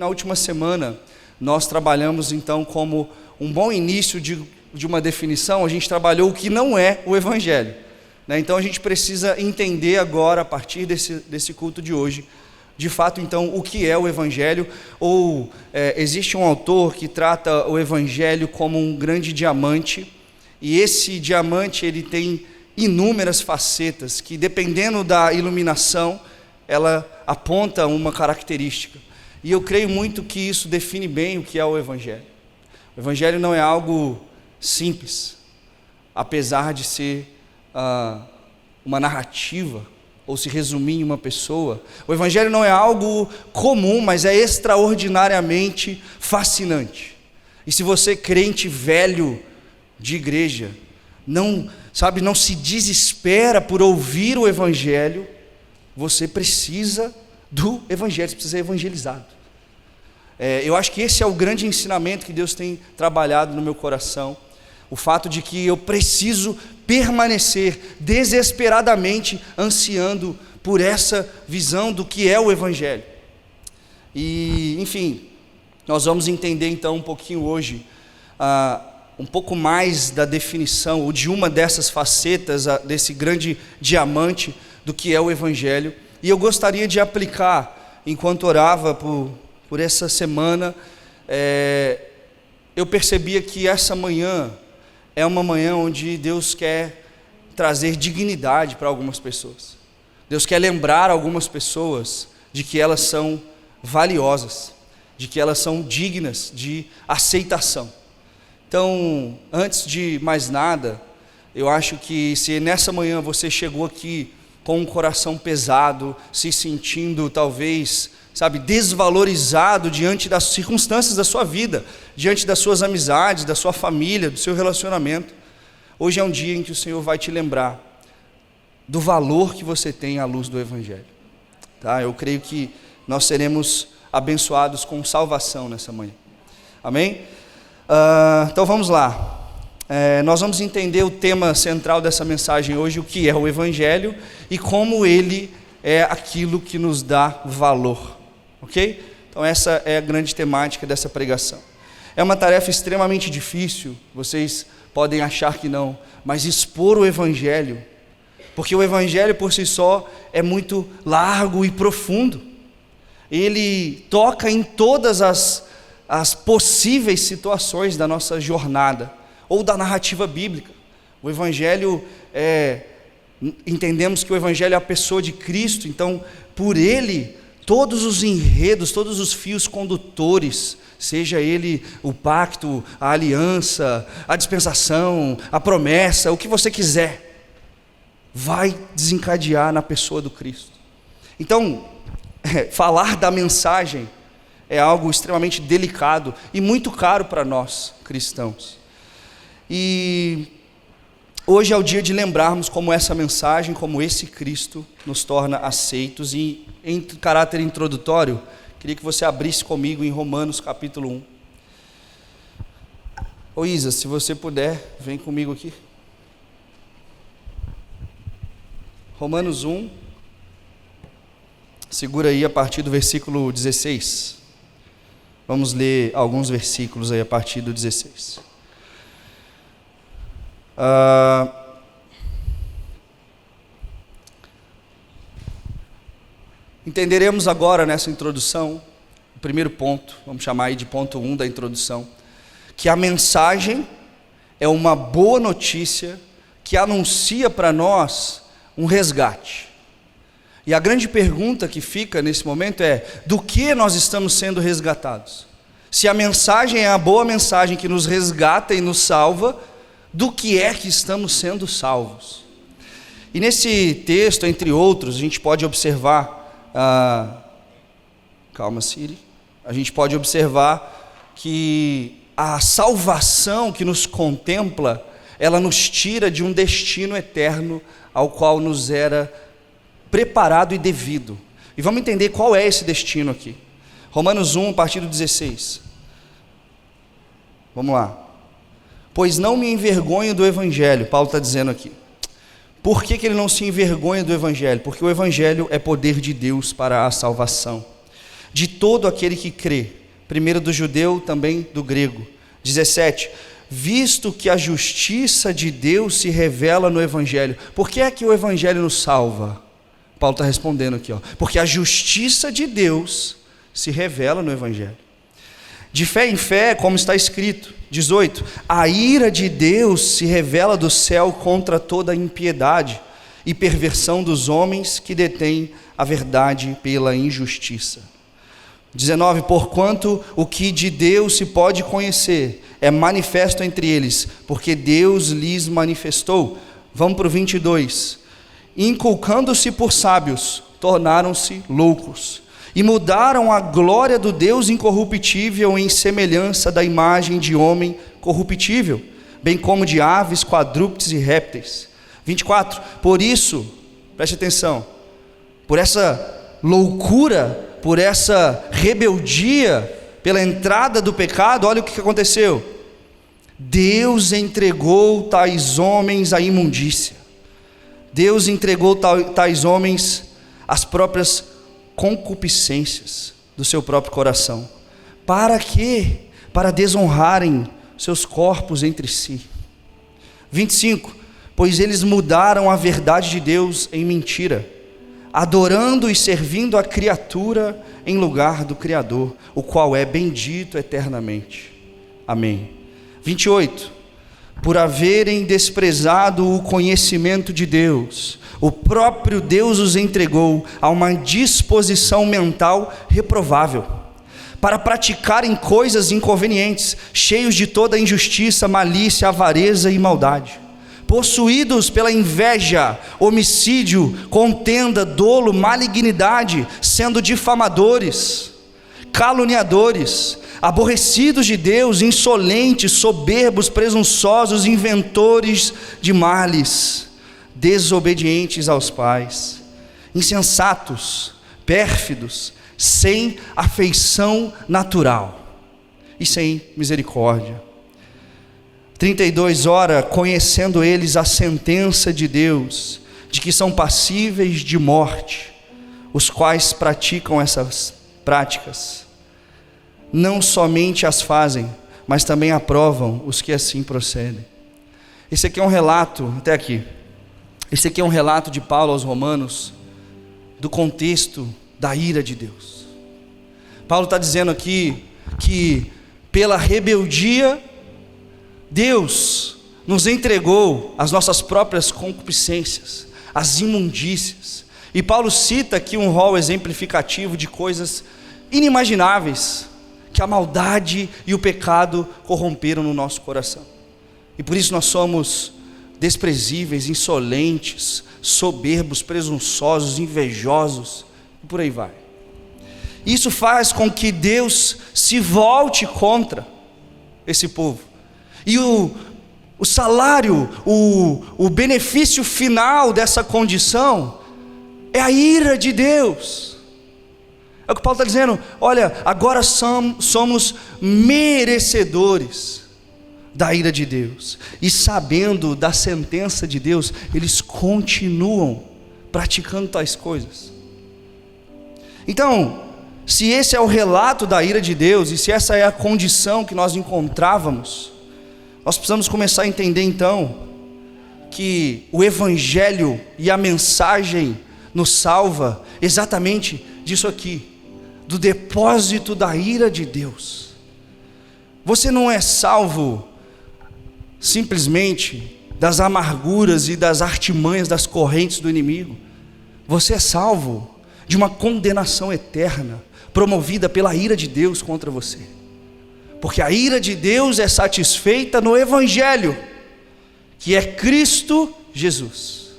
Na última semana, nós trabalhamos então como um bom início de uma definição, a gente trabalhou o que não é o Evangelho. Então a gente precisa entender agora, a partir desse culto de hoje, de fato então o que é o Evangelho, ou existe um autor que trata o Evangelho como um grande diamante, e esse diamante ele tem inúmeras facetas, que dependendo da iluminação, ela aponta uma característica. E eu creio muito que isso define bem o que é o Evangelho. O Evangelho não é algo simples, apesar de ser uma narrativa, ou se resumir em uma pessoa. O Evangelho não é algo comum, mas é extraordinariamente fascinante. E se você é crente velho de igreja, não se desespera por ouvir o Evangelho, você precisa do Evangelho, você precisa ser evangelizado. Eu acho que esse é o grande ensinamento que Deus tem trabalhado no meu coração, o fato de que eu preciso permanecer desesperadamente ansiando por essa visão do que é o Evangelho. E, enfim, nós vamos entender então um pouquinho hoje, um pouco mais da definição, ou de uma dessas facetas, desse grande diamante do que é o Evangelho. E eu gostaria de aplicar, enquanto orava por essa semana, eu percebia que essa manhã é uma manhã onde Deus quer trazer dignidade para algumas pessoas. Deus quer lembrar algumas pessoas de que elas são valiosas, de que elas são dignas de aceitação. Então, antes de mais nada, eu acho que se nessa manhã você chegou aqui com um coração pesado, se sentindo talvez, desvalorizado diante das circunstâncias da sua vida, diante das suas amizades, da sua família, do seu relacionamento, hoje é um dia em que o Senhor vai te lembrar do valor que você tem à luz do Evangelho. Eu creio que nós seremos abençoados com salvação nessa manhã. Amém? Então vamos lá. Nós vamos entender o tema central dessa mensagem hoje, o que é o Evangelho e como ele é aquilo que nos dá valor, ok? Então essa é a grande temática dessa pregação. É uma tarefa extremamente difícil, vocês podem achar que não, mas expor o Evangelho, porque o Evangelho por si só é muito largo e profundo. Ele toca em todas as possíveis situações da nossa jornada, ou da narrativa bíblica. O Evangelho, entendemos que o Evangelho é a pessoa de Cristo, então, por ele, todos os enredos, todos os fios condutores, seja ele o pacto, a aliança, a dispensação, a promessa, o que você quiser, vai desencadear na pessoa do Cristo. Então, falar da mensagem é algo extremamente delicado e muito caro para nós, cristãos. E hoje é o dia de lembrarmos como essa mensagem, como esse Cristo nos torna aceitos. E em caráter introdutório, queria que você abrisse comigo em Romanos capítulo 1. Ô Isa, se você puder, vem comigo aqui. Romanos 1, segura aí a partir do versículo 16. Vamos ler alguns versículos aí a partir do 16. Entenderemos agora nessa introdução, o primeiro ponto, vamos chamar aí de ponto 1 da introdução, que a mensagem é uma boa notícia que anuncia para nós um resgate. E a grande pergunta que fica nesse momento é: do que nós estamos sendo resgatados? Se a mensagem é a boa mensagem que nos resgata e nos salva, do que é que estamos sendo salvos? E nesse texto, entre outros, a gente pode observar, calma Siri, a gente pode observar que a salvação que nos contempla, ela nos tira de um destino eterno ao qual nos era preparado e devido. E vamos entender qual é esse destino aqui. Romanos 1, a partir do 16. Vamos lá. Pois não me envergonho do Evangelho, Paulo está dizendo aqui. Por que ele não se envergonha do Evangelho? Porque o Evangelho é poder de Deus para a salvação. de todo aquele que crê, primeiro do judeu, também do grego. 17, visto que a justiça de Deus se revela no Evangelho. Por que é que o Evangelho nos salva? Paulo está respondendo aqui, porque a justiça de Deus se revela no Evangelho. De fé em fé, como está escrito. 18, a ira de Deus se revela do céu contra toda a impiedade e perversão dos homens que detêm a verdade pela injustiça. 19, porquanto o que de Deus se pode conhecer é manifesto entre eles, porque Deus lhes manifestou. Vamos para o 22, inculcando-se por sábios, tornaram-se loucos, e mudaram a glória do Deus incorruptível em semelhança da imagem de homem corruptível, bem como de aves, quadrúpedes e répteis. 24, por isso, preste atenção, por essa loucura, por essa rebeldia, pela entrada do pecado, olha o que aconteceu. Deus entregou tais homens à imundícia. Deus entregou tais homens às próprias concupiscências do seu próprio coração. Para quê? Para desonrarem seus corpos entre si. 25, pois eles mudaram a verdade de Deus em mentira, adorando e servindo a criatura em lugar do Criador, o qual é bendito eternamente. Amém. 28, por haverem desprezado o conhecimento de Deus, o próprio Deus os entregou a uma disposição mental reprovável, para praticarem coisas inconvenientes, cheios de toda injustiça, malícia, avareza e maldade, possuídos pela inveja, homicídio, contenda, dolo, malignidade, sendo difamadores, caluniadores, aborrecidos de Deus, insolentes, soberbos, presunçosos, inventores de males, desobedientes aos pais, insensatos, pérfidos, sem afeição natural e sem misericórdia. 32, ora, conhecendo eles a sentença de Deus, de que são passíveis de morte, os quais praticam essas práticas, não somente as fazem, mas também aprovam os que assim procedem. Esse aqui é um relato, até aqui, esse aqui é um relato de Paulo aos Romanos, do contexto da ira de Deus. Paulo está dizendo aqui que pela rebeldia, Deus nos entregou as nossas próprias concupiscências, as imundícias. E Paulo cita aqui um rol exemplificativo de coisas inimagináveis que a maldade e o pecado corromperam no nosso coração. E por isso nós somos desprezíveis, insolentes, soberbos, presunçosos, invejosos, e por aí vai. Isso faz com que Deus se volte contra esse povo. E o salário, o benefício final dessa condição é a ira de Deus. É o que Paulo está dizendo, olha, agora somos merecedores da ira de Deus, e sabendo da sentença de Deus, eles continuam praticando tais coisas. Então, se esse é o relato da ira de Deus, e se essa é a condição que nós encontrávamos, nós precisamos começar a entender então, que o Evangelho e a mensagem nos salva exatamente disso aqui, do depósito da ira de Deus. Você não é salvo simplesmente das amarguras e das artimanhas das correntes do inimigo. Você é salvo de uma condenação eterna, promovida pela ira de Deus contra você, porque a ira de Deus é satisfeita no Evangelho, que é Cristo Jesus.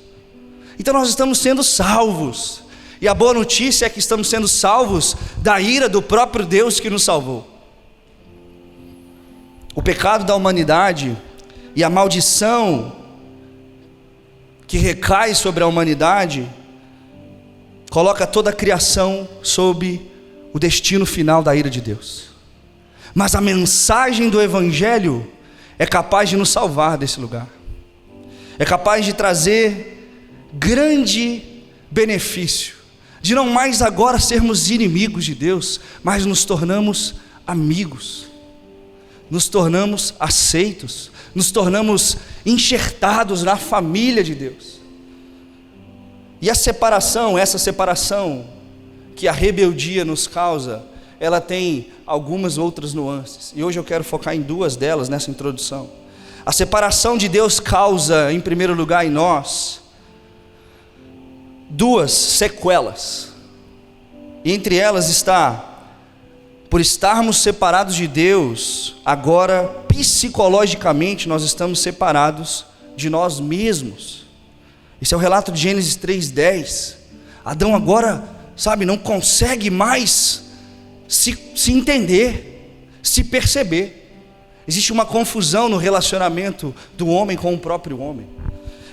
Então nós estamos sendo salvos, e a boa notícia é que estamos sendo salvos da ira do próprio Deus que nos salvou. O pecado da humanidade e a maldição que recai sobre a humanidade coloca toda a criação sob o destino final da ira de Deus. Mas a mensagem do Evangelho é capaz de nos salvar desse lugar, é capaz de trazer grande benefício, de não mais agora sermos inimigos de Deus, mas nos tornamos amigos, nos tornamos aceitos, nos tornamos enxertados na família de Deus. E essa separação que a rebeldia nos causa, ela tem algumas outras nuances, e hoje eu quero focar em duas delas nessa introdução. A separação de Deus causa, em primeiro lugar, em nós, duas sequelas, e entre elas está, por estarmos separados de Deus, agora psicologicamente nós estamos separados de nós mesmos. Esse é o relato de Gênesis 3:10. Adão agora, não consegue mais se entender, se perceber. Existe uma confusão no relacionamento do homem com o próprio homem.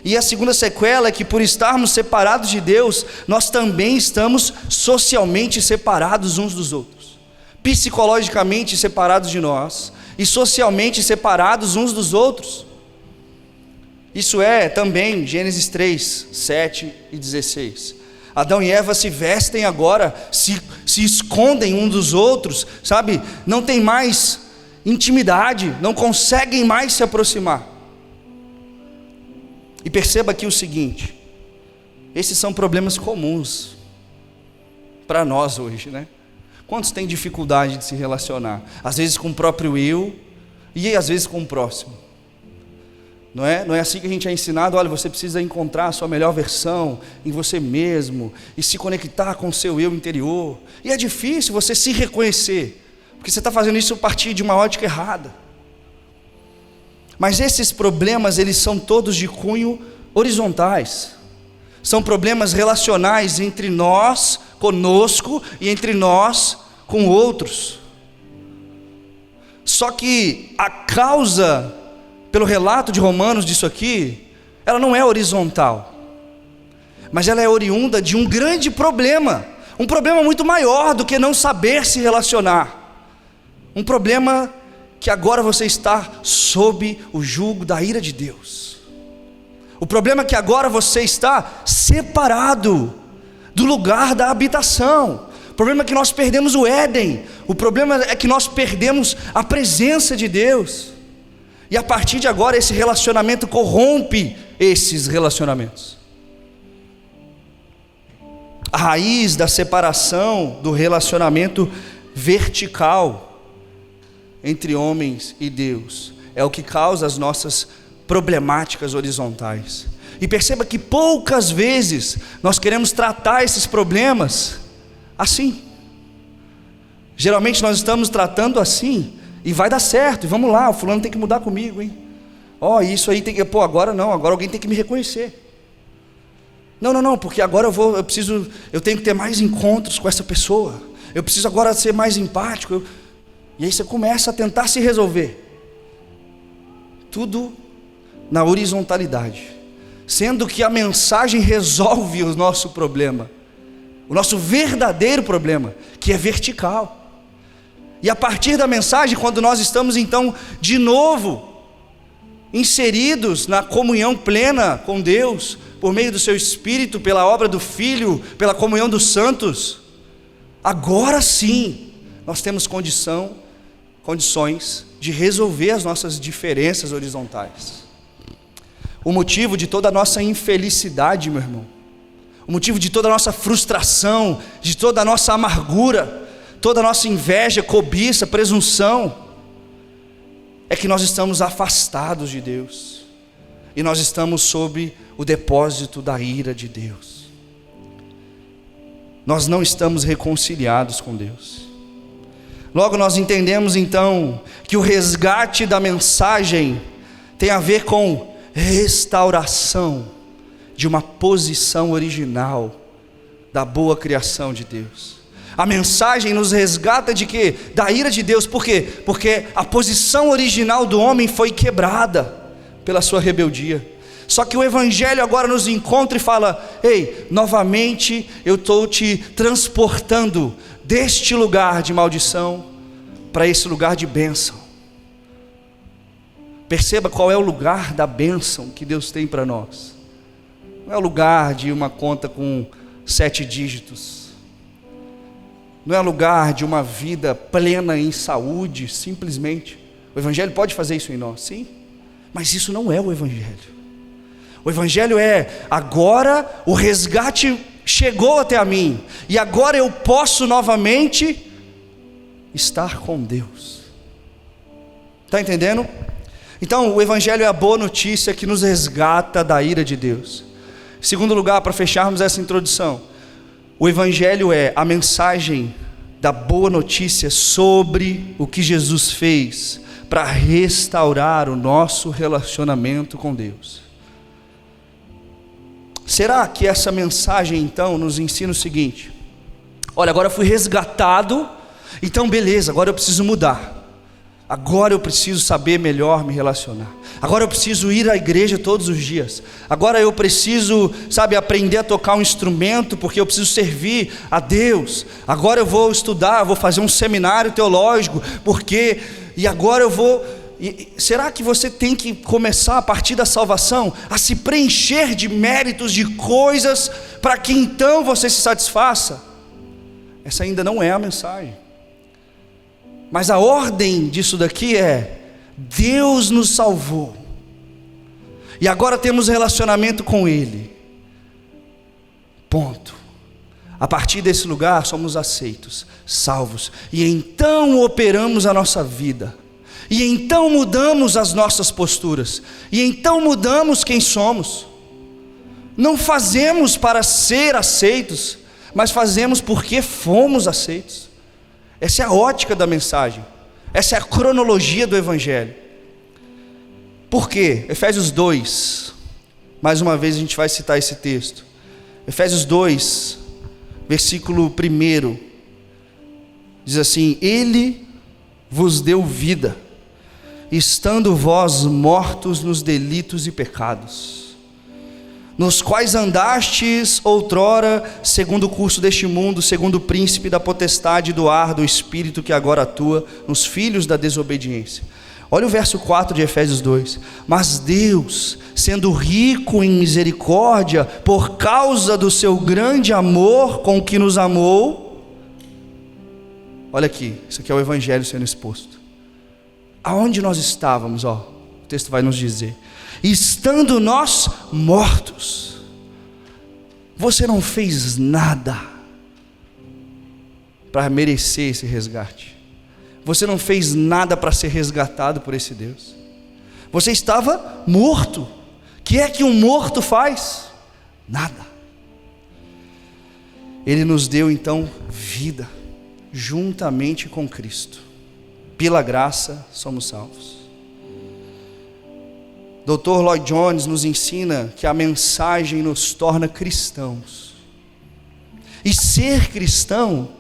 E a segunda sequela é que, por estarmos separados de Deus, nós também estamos socialmente separados uns dos outros, psicologicamente separados de nós e socialmente separados uns dos outros. Isso é também Gênesis 3, 7 e 16. Adão e Eva se vestem agora, se escondem uns dos outros, não tem mais intimidade, não conseguem mais se aproximar. E perceba aqui o seguinte: esses são problemas comuns para nós hoje, Quantos têm dificuldade de se relacionar? Às vezes com o próprio eu e às vezes com o próximo. Não é assim que a gente é ensinado. Olha, você precisa encontrar a sua melhor versão em você mesmo e se conectar com o seu eu interior. E é difícil você se reconhecer, porque você está fazendo isso a partir de uma ótica errada. Mas esses problemas, eles são todos de cunho horizontais. São problemas relacionais entre nós, conosco, e entre nós com outros. Só que a causa, pelo relato de Romanos disso aqui, ela não é horizontal, mas ela é oriunda de um grande problema, um problema muito maior do que não saber se relacionar, um problema que agora você está sob o jugo da ira de Deus. O problema é que agora você está separado do lugar da habitação. O problema é que nós perdemos o Éden. O problema é que nós perdemos a presença de Deus. E a partir de agora esse relacionamento corrompe esses relacionamentos. A raiz da separação do relacionamento vertical entre homens e Deus é o que causa as nossas problemáticas horizontais. E perceba que poucas vezes nós queremos tratar esses problemas assim. Geralmente nós estamos tratando assim, e vai dar certo, e vamos lá, o fulano tem que mudar comigo, hein? Isso aí tem que, agora não, agora alguém tem que me reconhecer. Não, porque agora eu tenho que ter mais encontros com essa pessoa, eu preciso agora ser mais empático, e aí você começa a tentar se resolver, tudo na horizontalidade, sendo que a mensagem resolve o nosso problema, o nosso verdadeiro problema, que é vertical. E a partir da mensagem, quando nós estamos então de novo inseridos na comunhão plena com Deus, por meio do seu Espírito, pela obra do Filho, pela comunhão dos santos, agora sim nós temos condições de resolver as nossas diferenças horizontais. O motivo de toda a nossa infelicidade, meu irmão, o motivo de toda a nossa frustração, de toda a nossa amargura, toda a nossa inveja, cobiça, presunção, é que nós estamos afastados de Deus, e nós estamos sob o depósito da ira de Deus. Nós não estamos reconciliados com Deus. Logo nós entendemos então que o resgate da mensagem tem a ver com restauração de uma posição original da boa criação de Deus. A mensagem nos resgata de quê? Da ira de Deus. Por quê? Porque a posição original do homem foi quebrada pela sua rebeldia. Só que o Evangelho agora nos encontra e fala: ei, novamente eu estou te transportando deste lugar de maldição para esse lugar de bênção. Perceba qual é o lugar da bênção que Deus tem para nós. Não é o lugar de uma conta com 7 dígitos. não é lugar de uma vida plena em saúde, simplesmente. O Evangelho pode fazer isso em nós, sim, mas isso não é o Evangelho. O Evangelho é: agora o resgate chegou até a mim, e agora eu posso novamente estar com Deus. Está entendendo? Então o Evangelho é a boa notícia que nos resgata da ira de Deus. Em segundo lugar, para fecharmos essa introdução, o Evangelho é a mensagem da boa notícia sobre o que Jesus fez para restaurar o nosso relacionamento com Deus. Será que essa mensagem então nos ensina o seguinte: olha, agora eu fui resgatado, então beleza, agora eu preciso mudar. Agora eu preciso saber melhor me relacionar. Agora eu preciso ir à igreja todos os dias. Agora eu preciso, aprender a tocar um instrumento, porque eu preciso servir a Deus. Agora eu vou estudar, vou fazer um seminário teológico, porque... E agora eu vou... Será que você tem que começar a partir da salvação a se preencher de méritos, de coisas, para que então você se satisfaça? Essa ainda não é a mensagem. Mas a ordem disso daqui é: Deus nos salvou, e agora temos relacionamento com Ele, ponto. A partir desse lugar somos aceitos, salvos, e então operamos a nossa vida, e então mudamos as nossas posturas, e então mudamos quem somos. Não fazemos para ser aceitos, mas fazemos porque fomos aceitos. Essa é a ótica da mensagem, essa é a cronologia do Evangelho. Por quê? Efésios 2, mais uma vez a gente vai citar esse texto. Efésios 2, versículo 1, diz assim: Ele vos deu vida, estando vós mortos nos delitos e pecados, nos quais andastes outrora, segundo o curso deste mundo, segundo o príncipe da potestade do ar do espírito que agora atua nos filhos da desobediência. Olha o verso 4 de Efésios 2: Mas Deus, sendo rico em misericórdia, por causa do seu grande amor com que nos amou. Olha aqui, isso aqui é o Evangelho sendo exposto. Aonde nós estávamos, o texto vai nos dizer: estando nós mortos. Você não fez nada para merecer esse resgate. Você não fez nada para ser resgatado por esse Deus. Você estava morto. O que é que um morto faz? Nada. Ele nos deu então vida, juntamente com Cristo. Pela graça somos salvos. Dr. Lloyd Jones nos ensina que a mensagem nos torna cristãos. E ser cristão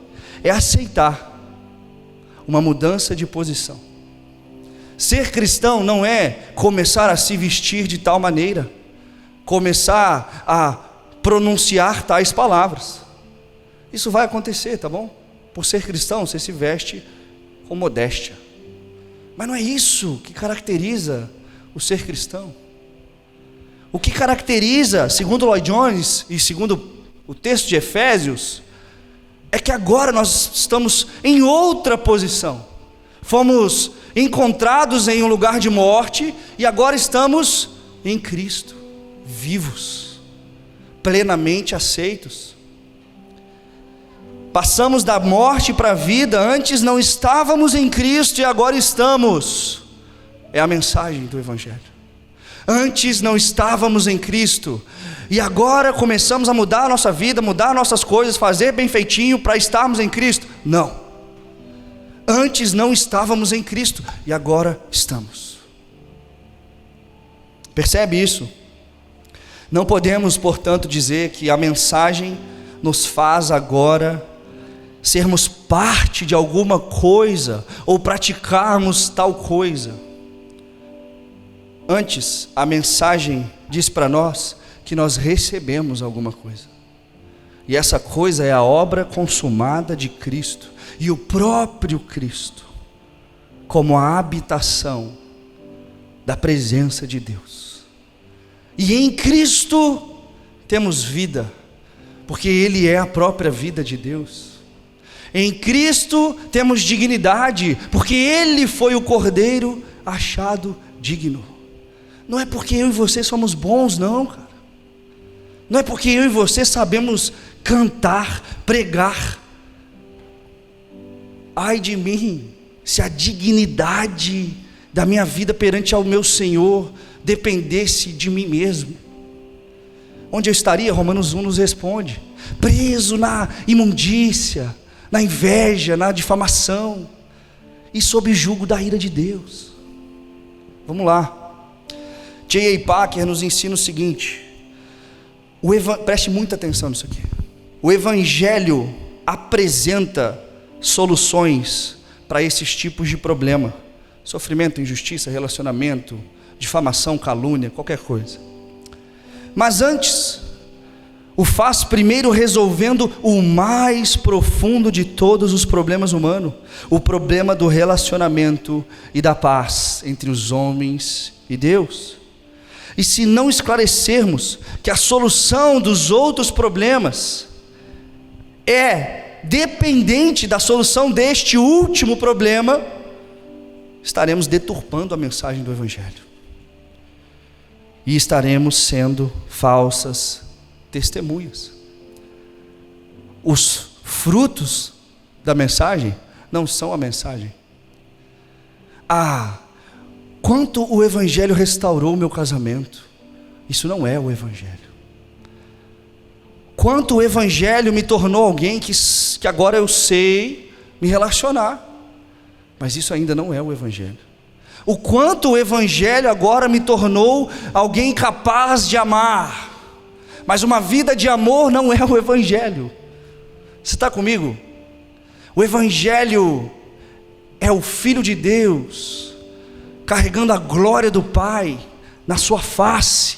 é aceitar uma mudança de posição. Ser cristão não é começar a se vestir de tal maneira, começar a pronunciar tais palavras. Isso vai acontecer, tá bom? Por ser cristão, você se veste com modéstia. Mas não é isso que caracteriza o ser cristão. O que caracteriza, segundo Lloyd Jones e segundo o texto de Efésios, é que agora nós estamos em outra posição. Fomos encontrados em um lugar de morte e agora estamos em Cristo, vivos, plenamente aceitos. Passamos da morte para a vida. Antes não estávamos em Cristo e agora estamos. É a mensagem do Evangelho. Antes não estávamos em Cristo e agora começamos a mudar a nossa vida, mudar nossas coisas, fazer bem feitinho para estarmos em Cristo. Não. Antes não estávamos em Cristo e agora estamos. Percebe isso? Não podemos, portanto, dizer que a mensagem nos faz agora sermos parte de alguma coisa ou praticarmos tal coisa. Antes, a mensagem diz para nós que nós recebemos alguma coisa. E essa coisa é a obra consumada de Cristo. E o próprio Cristo, como a habitação da presença de Deus. E em Cristo temos vida, porque Ele é a própria vida de Deus. Em Cristo temos dignidade, porque Ele foi o Cordeiro achado digno. Não é porque eu e você somos bons, não, cara. Não é porque eu e você sabemos cantar, pregar. Ai de mim, se a dignidade da minha vida perante ao meu Senhor dependesse de mim mesmo. Onde eu estaria? Romanos 1 nos responde: preso na imundícia, na inveja, na difamação e sob julgo da ira de Deus. Vamos lá. J.I. Packer nos ensina o seguinte, preste muita atenção nisso aqui. O Evangelho apresenta soluções para esses tipos de problema: sofrimento, injustiça, relacionamento, difamação, calúnia, qualquer coisa. Mas antes, o faz primeiro resolvendo o mais profundo de todos os problemas humanos, o problema do relacionamento e da paz entre os homens e Deus. E se não esclarecermos que a solução dos outros problemas é dependente da solução deste último problema, estaremos deturpando a mensagem do Evangelho. E estaremos sendo falsas testemunhas. Os frutos da mensagem não são a mensagem. Quanto o Evangelho restaurou o meu casamento, isso não é o Evangelho. Quanto o Evangelho me tornou alguém que agora eu sei me relacionar, mas isso ainda não é o Evangelho. O quanto o Evangelho agora me tornou alguém capaz de amar, mas uma vida de amor não é o Evangelho. Você está comigo? O Evangelho é o Filho de Deus carregando a glória do Pai na sua face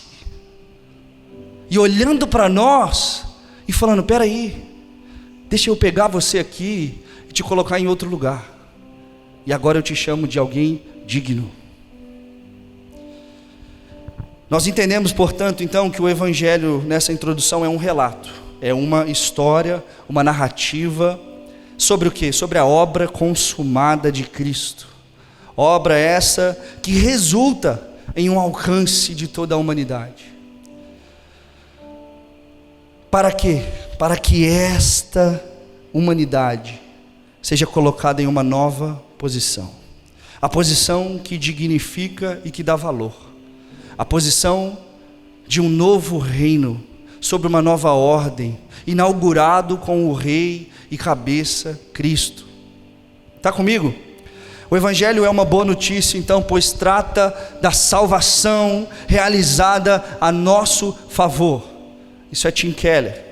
e olhando para nós e falando: espera aí, deixa eu pegar você aqui e te colocar em outro lugar, e agora eu te chamo de alguém digno. Nós entendemos, portanto, então, que o Evangelho nessa introdução é um relato, é uma história, uma narrativa sobre o quê? Sobre a obra consumada de Cristo. Obra essa que resulta em um alcance de toda a humanidade. Para quê? Para que esta humanidade seja colocada em uma nova posição. A posição que dignifica e que dá valor. A posição de um novo reino, sobre uma nova ordem, inaugurado com o Rei e cabeça Cristo. Está comigo? O Evangelho é uma boa notícia, então, pois trata da salvação realizada a nosso favor. Isso é Tim Keller.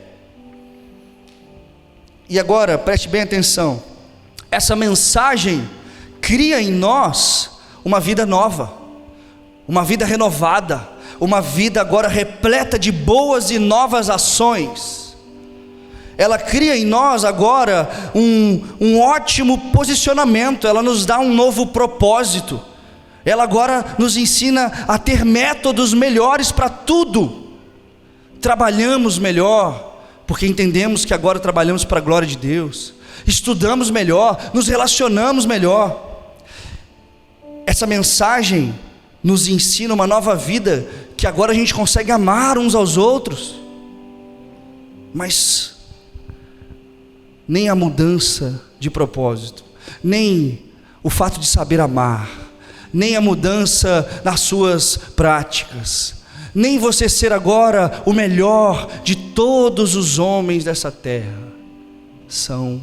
E agora, preste bem atenção. Essa mensagem cria em nós uma vida nova, uma vida renovada, uma vida agora repleta de boas e novas ações. Ela cria em nós agora um ótimo posicionamento, ela nos dá um novo propósito, ela agora nos ensina a ter métodos melhores para tudo. Trabalhamos melhor, porque entendemos que agora trabalhamos para a glória de Deus. Estudamos melhor, nos relacionamos melhor. Essa mensagem nos ensina uma nova vida, que agora a gente consegue amar uns aos outros. Mas nem a mudança de propósito, nem o fato de saber amar, nem a mudança nas suas práticas, nem você ser agora o melhor de todos os homens dessa terra, são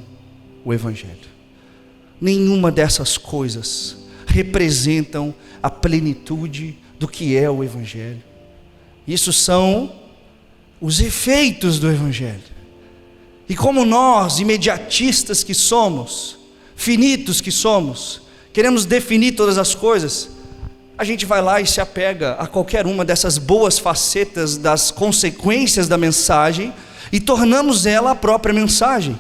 o Evangelho. Nenhuma dessas coisas representam a plenitude do que é o Evangelho. Isso são os efeitos do Evangelho. E como nós, imediatistas que somos, finitos que somos, queremos definir todas as coisas, a gente vai lá e se apega a qualquer uma dessas boas facetas das consequências da mensagem e tornamos ela a própria mensagem.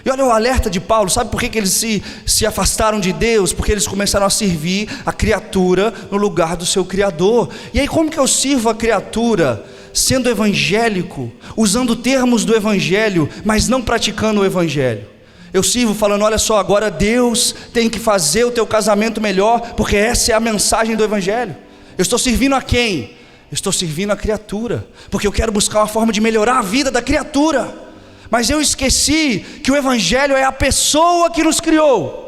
E olha o alerta de Paulo, sabe por que eles se afastaram de Deus? Porque eles começaram a servir a criatura no lugar do seu Criador. E aí, como que eu sirvo a criatura? Sendo evangélico, usando termos do Evangelho, mas não praticando o Evangelho. Eu sirvo falando: olha só, agora Deus tem que fazer o teu casamento melhor, porque essa é a mensagem do Evangelho. Eu estou servindo a quem? Eu estou servindo a criatura, porque eu quero buscar uma forma de melhorar a vida da criatura. Mas eu esqueci que o Evangelho é a pessoa que nos criou.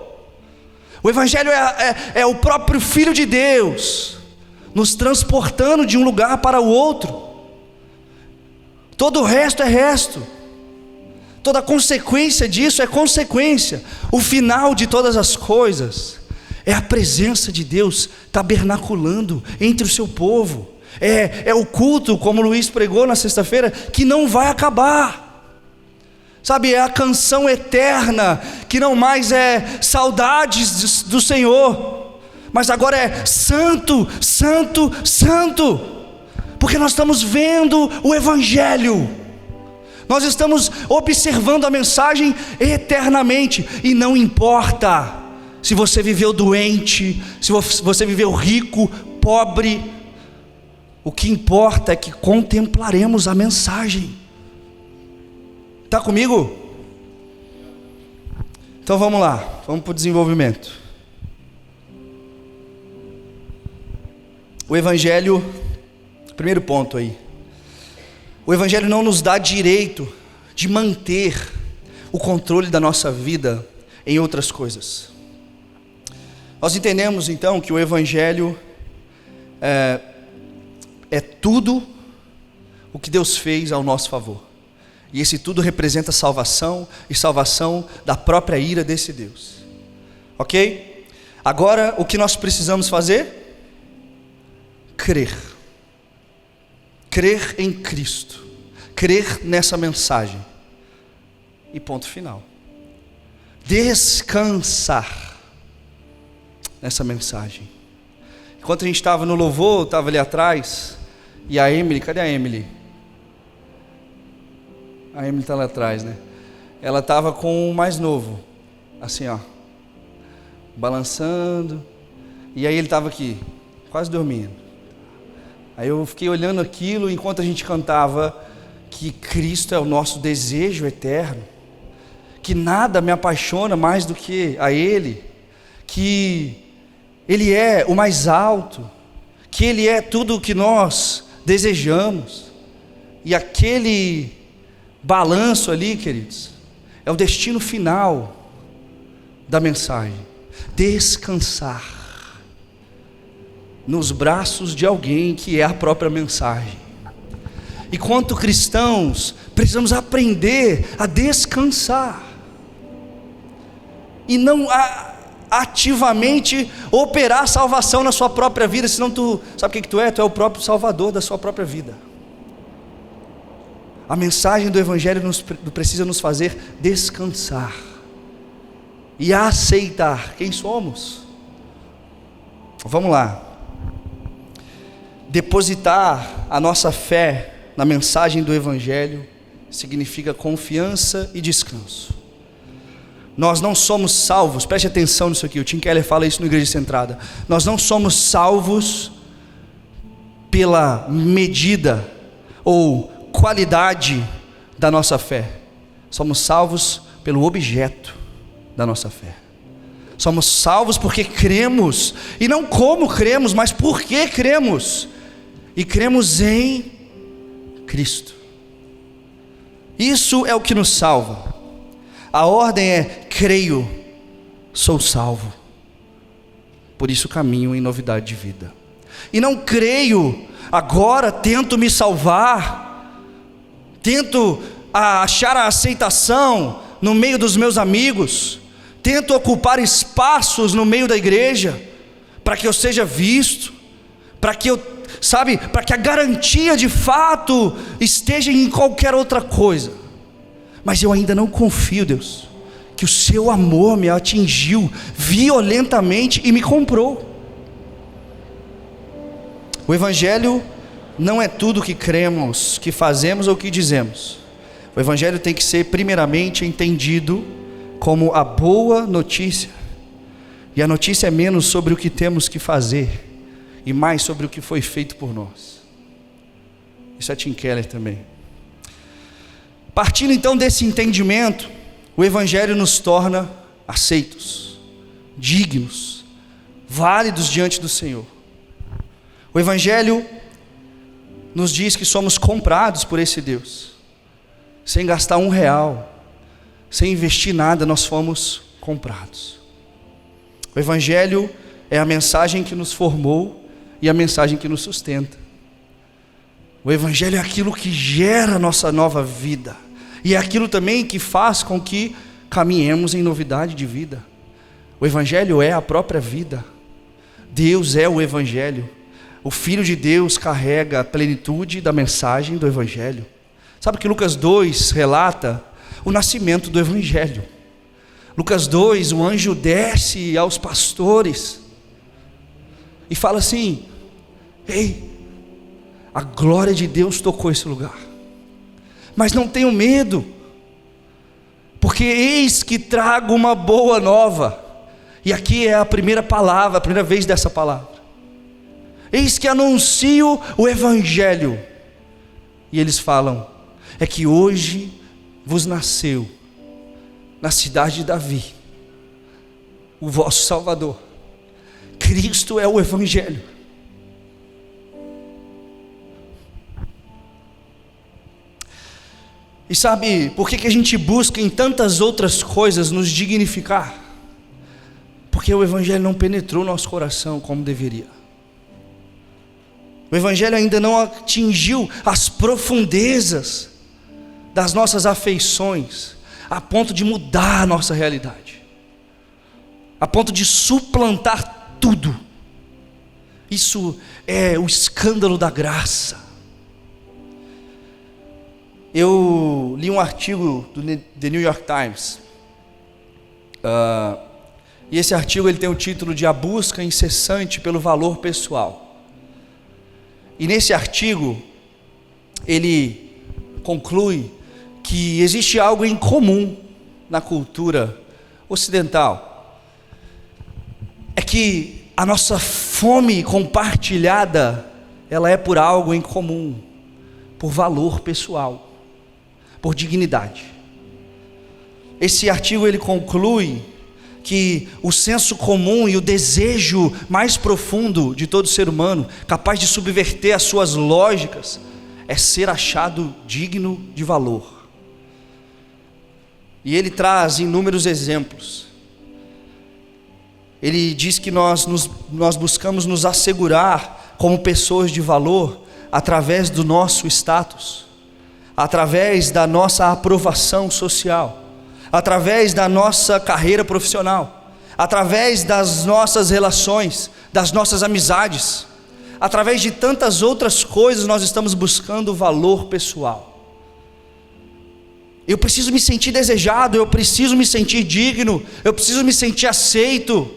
O Evangelho é o próprio Filho de Deus, nos transportando de um lugar para o outro. Todo o resto é resto. Toda consequência disso é consequência. O final de todas as coisas é a presença de Deus tabernaculando entre o seu povo. É o culto, como o Luiz pregou na sexta-feira, que não vai acabar. Sabe, é a canção eterna, que não mais é saudades do Senhor, mas agora é santo, santo, santo. Porque nós estamos vendo o Evangelho. Nós estamos observando a mensagem eternamente. E não importa se você viveu doente, se você viveu rico, pobre. O que importa é que contemplaremos a mensagem. Está comigo? Então vamos lá, vamos para o desenvolvimento. O Evangelho, primeiro ponto aí. O Evangelho não nos dá direito de manter o controle da nossa vida em outras coisas. Nós entendemos então que o Evangelho é tudo o que Deus fez ao nosso favor. E esse tudo representa salvação, e salvação da própria ira desse Deus. Ok? Agora, o que nós precisamos fazer? Crer. Crer em Cristo. Crer nessa mensagem. E ponto final. Descansar nessa mensagem. Enquanto a gente estava no louvor, eu estava ali atrás, e a Emily, cadê a Emily? A Emily está lá atrás, né? Ela estava com o mais novo, assim ó, balançando, e aí ele estava aqui, quase dormindo. Aí eu fiquei olhando aquilo enquanto a gente cantava que Cristo é o nosso desejo eterno, que nada me apaixona mais do que a Ele, que Ele é o mais alto, que Ele é tudo o que nós desejamos. E aquele balanço ali, queridos, é o destino final da mensagem. Descansar nos braços de alguém que é a própria mensagem. E quanto cristãos, precisamos aprender a descansar e não ativamente operar a salvação na sua própria vida, senão tu sabe o que tu é? Tu é o próprio salvador da sua própria vida. A mensagem do Evangelho precisa nos fazer descansar e aceitar quem somos. Vamos lá. Depositar a nossa fé na mensagem do Evangelho significa confiança e descanso. Nós não somos salvos, preste atenção nisso aqui, o Tim Keller fala isso no Igreja Centrada. Nós não somos salvos pela medida ou qualidade da nossa fé. Somos salvos pelo objeto da nossa fé. Somos salvos porque cremos, e não como cremos, mas porque cremos. E cremos em Cristo. Isso é o que nos salva. A ordem é: creio, sou salvo, por isso caminho em novidade de vida. E não creio, agora tento me salvar, tento achar a aceitação no meio dos meus amigos, tento ocupar espaços no meio da igreja, para que eu seja visto, para que para que a garantia de fato esteja em qualquer outra coisa. Mas eu ainda não confio, Deus, que o seu amor me atingiu violentamente e me comprou. O Evangelho não é tudo o que cremos, que fazemos ou que dizemos. O Evangelho tem que ser primeiramente entendido como a boa notícia. E a notícia é menos sobre o que temos que fazer e mais sobre o que foi feito por nós. Isso é Tim Keller também. Partindo então desse entendimento, O Evangelho nos torna aceitos, dignos, válidos diante do Senhor. O Evangelho nos diz que somos comprados por esse Deus. Sem gastar R$1, sem investir nada, nós fomos comprados. O Evangelho é a mensagem que nos formou e a mensagem que nos sustenta. O Evangelho é aquilo que gera a nossa nova vida, e é aquilo também que faz com que caminhemos em novidade de vida. O Evangelho é a própria vida. Deus é o Evangelho. O Filho de Deus carrega a plenitude da mensagem do Evangelho. Sabe que Lucas 2 relata o nascimento do Evangelho. Lucas 2, o anjo desce aos pastores e fala assim: ei, a glória de Deus tocou esse lugar, mas não tenham medo, porque eis que trago uma boa nova. E aqui é a primeira palavra, a primeira vez dessa palavra. Eis que anuncio o Evangelho. E eles falam: é que hoje vos nasceu na cidade de Davi o vosso Salvador. Cristo é o Evangelho. E sabe por que a gente busca em tantas outras coisas nos dignificar? Porque o Evangelho não penetrou nosso coração como deveria. O Evangelho ainda não atingiu as profundezas das nossas afeições, a ponto de mudar a nossa realidade, a ponto de suplantar tudo. Isso é o escândalo da graça. Eu li um artigo do The New York Times, e esse artigo ele tem o título de A Busca Incessante pelo Valor Pessoal. E nesse artigo ele conclui que existe algo em comum na cultura ocidental. É que a nossa fome compartilhada, ela é por algo em comum, por valor pessoal, por dignidade. Esse artigo ele conclui que o senso comum e o desejo mais profundo de todo ser humano, capaz de subverter as suas lógicas, é ser achado digno de valor. E ele traz inúmeros exemplos. Ele diz que nós buscamos nos assegurar como pessoas de valor através do nosso status, através da nossa aprovação social, através da nossa carreira profissional, através das nossas relações, das nossas amizades, através de tantas outras coisas nós estamos buscando valor pessoal. Eu preciso me sentir desejado, eu preciso me sentir digno, eu preciso me sentir aceito.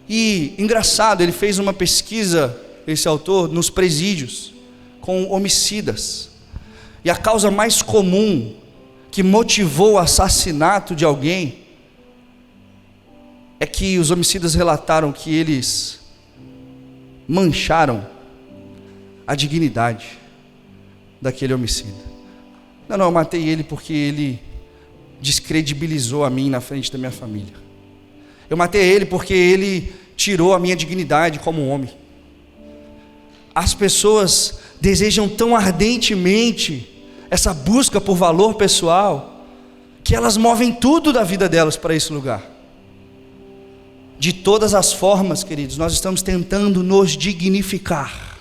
E engraçado, ele fez uma pesquisa, esse autor, nos presídios, com homicidas, e a causa mais comum que motivou o assassinato de alguém é que os homicidas relataram que eles mancharam a dignidade daquele homicida. Não, eu matei ele porque ele descredibilizou a mim na frente da minha família. Eu matei ele porque ele tirou a minha dignidade como homem. As pessoas desejam tão ardentemente essa busca por valor pessoal, que elas movem tudo da vida delas para esse lugar. De todas as formas, queridos, nós estamos tentando nos dignificar,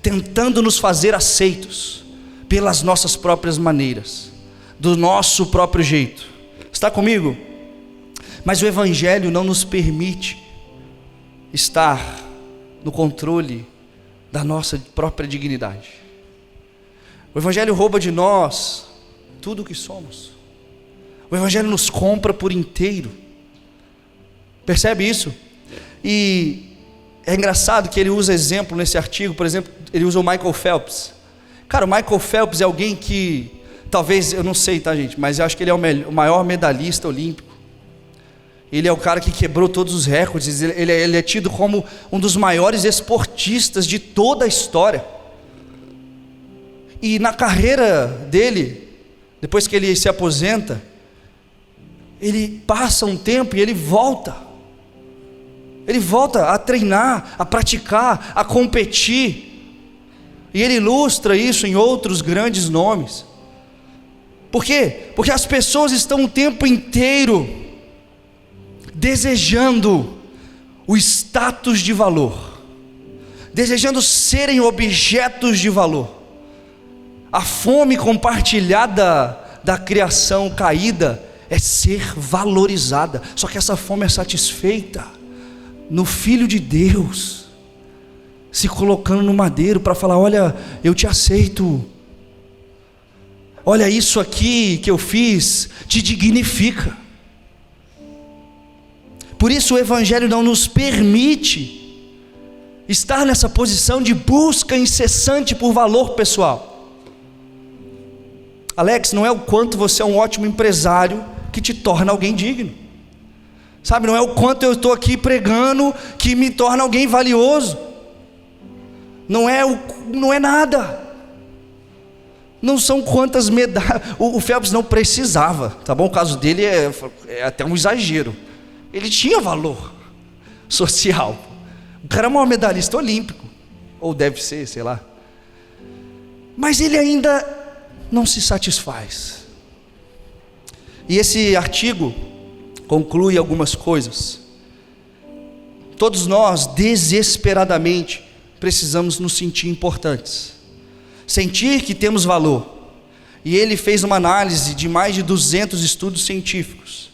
tentando nos fazer aceitos pelas nossas próprias maneiras, do nosso próprio jeito. Está comigo? Mas o Evangelho não nos permite estar no controle da nossa própria dignidade. O Evangelho rouba de nós tudo o que somos. O Evangelho nos compra por inteiro. Percebe isso? E é engraçado que ele usa exemplo nesse artigo. Por exemplo, ele usa o Michael Phelps. Cara, o Michael Phelps é alguém que, talvez, eu não sei, tá, gente, mas eu acho que ele é o maior medalhista olímpico. Ele é o cara que quebrou todos os recordes. Ele é tido como um dos maiores esportistas de toda a história. E na carreira dele, depois que ele se aposenta, ele passa um tempo e ele volta. Ele volta a treinar, a praticar, a competir. E ele ilustra isso em outros grandes nomes. Por quê? Porque as pessoas estão o tempo inteiro desejando o status de valor, desejando serem objetos de valor. A fome compartilhada da criação caída é ser valorizada. Só que essa fome é satisfeita no Filho de Deus se colocando no madeiro para falar: olha, eu te aceito, olha, isso aqui que eu fiz te dignifica. Por isso o Evangelho não nos permite estar nessa posição de busca incessante por valor pessoal. Alex, não é o quanto você é um ótimo empresário que te torna alguém digno, sabe? Não é o quanto eu estou aqui pregando que me torna alguém valioso. Não é nada. Não são quantas medalhas. O Phelps não precisava, tá bom? O caso dele é até um exagero. Ele tinha valor social. O cara é um medalhista olímpico, ou deve ser, sei lá. Mas ele ainda não se satisfaz. E esse artigo conclui algumas coisas. Todos nós desesperadamente precisamos nos sentir importantes, sentir que temos valor. E ele fez uma análise de mais de 200 estudos científicos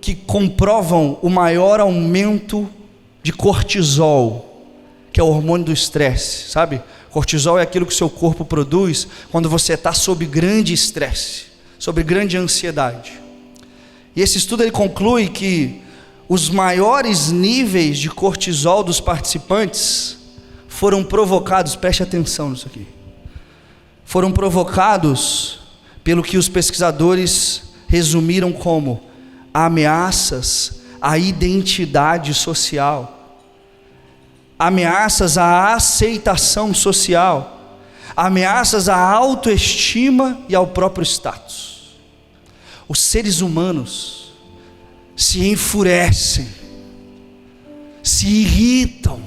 que comprovam o maior aumento de cortisol, que é o hormônio do estresse, sabe? Cortisol é aquilo que o seu corpo produz quando você está sob grande estresse, sob grande ansiedade. E esse estudo ele conclui que os maiores níveis de cortisol dos participantes foram provocados, preste atenção nisso aqui, foram provocados pelo que os pesquisadores resumiram como ameaças à identidade social, ameaças à aceitação social, ameaças à autoestima e ao próprio status. Os seres humanos se enfurecem, se irritam,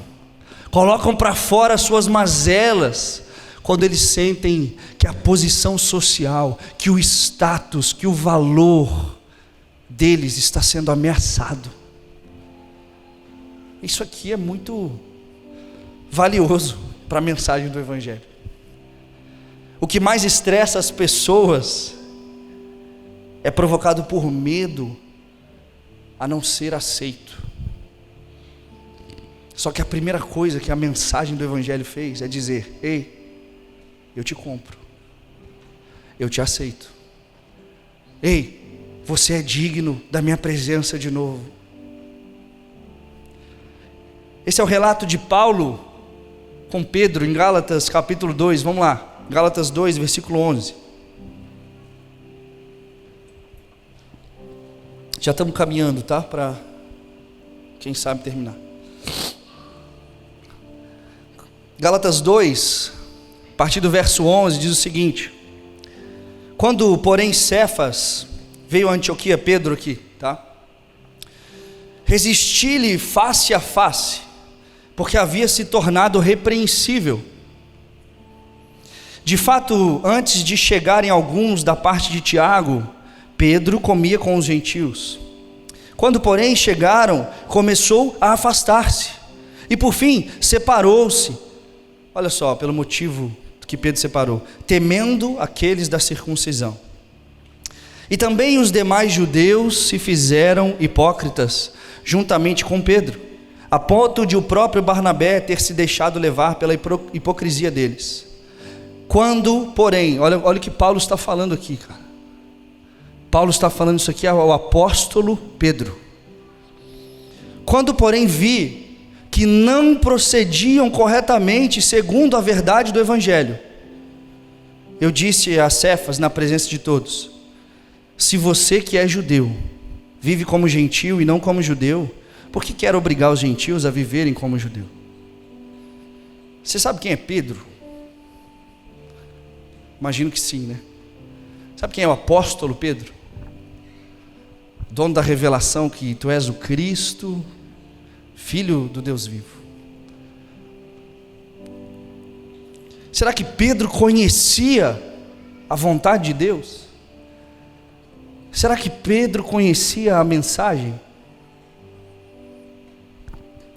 colocam para fora suas mazelas quando eles sentem que a posição social, que o status, que o valor deles está sendo ameaçado. Isso aqui é muito valioso para a mensagem do Evangelho. O que mais estressa as pessoas é provocado por medo a não ser aceito. Só que a primeira coisa que a mensagem do Evangelho fez é dizer: ei, eu te compro, eu te aceito, ei, você é digno da minha presença de novo. Esse é o relato de Paulo com Pedro em Gálatas capítulo 2, vamos lá, Gálatas 2, versículo 11. Já estamos caminhando, tá? Para quem sabe terminar. Gálatas 2, a partir do verso 11, diz o seguinte: quando, porém, Cefas veio a Antioquia, Pedro aqui, tá? Resisti-lhe face a face, porque havia se tornado repreensível. De fato, antes de chegarem alguns da parte de Tiago, Pedro comia com os gentios. Quando, porém, chegaram, começou a afastar-se, e por fim separou-se. Olha só, pelo motivo que Pedro separou: temendo aqueles da circuncisão. E também os demais judeus se fizeram hipócritas, juntamente com Pedro, a ponto de o próprio Barnabé ter se deixado levar pela hipocrisia deles. Quando, porém, olha o que Paulo está falando aqui, cara. Paulo está falando isso aqui ao apóstolo Pedro. Quando, porém, vi que não procediam corretamente segundo a verdade do Evangelho, eu disse a Cefas na presença de todos: se você que é judeu vive como gentio e não como judeu, por que quer obrigar os gentios a viverem como judeu? Você sabe quem é Pedro? Imagino que sim, né? Sabe quem é o apóstolo Pedro? dono da revelação que tu és o Cristo, Filho do Deus vivo. Será que Pedro conhecia a vontade de Deus? Será que Pedro conhecia a mensagem?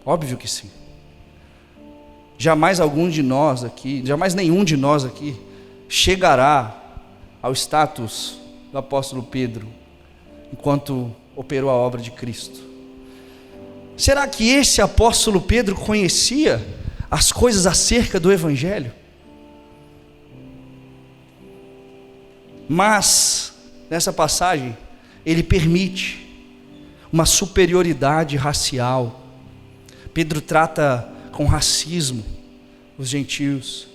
Óbvio que sim. Jamais nenhum de nós aqui chegará ao status do apóstolo Pedro enquanto operou a obra de Cristo. Será que esse apóstolo Pedro conhecia as coisas acerca do Evangelho? Mas, nessa passagem, ele permite uma superioridade racial. Pedro trata com racismo os gentios.